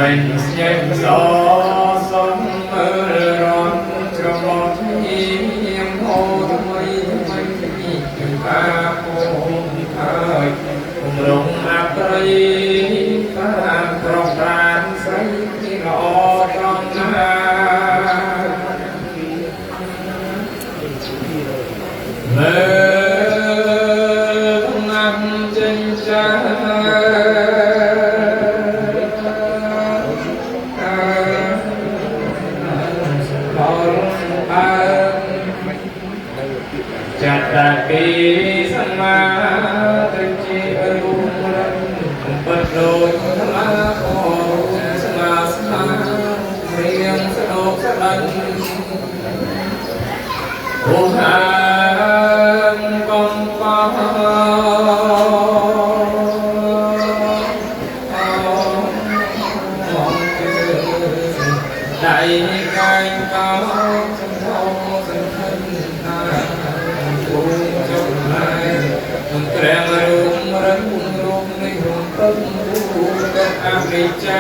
mình nhân gió sống mơ ròn cho một em hô thôi mình ta cùng thời cùng rung áp đây ta trong ran say lo trong mơ không ăn trên cha kỳ sang ma tình chi ưu bất đôi ma khổ sang ma riêng sa đô sa lân ô han con pa đại canh cao Rung rung rung rung rung rung rung rung rung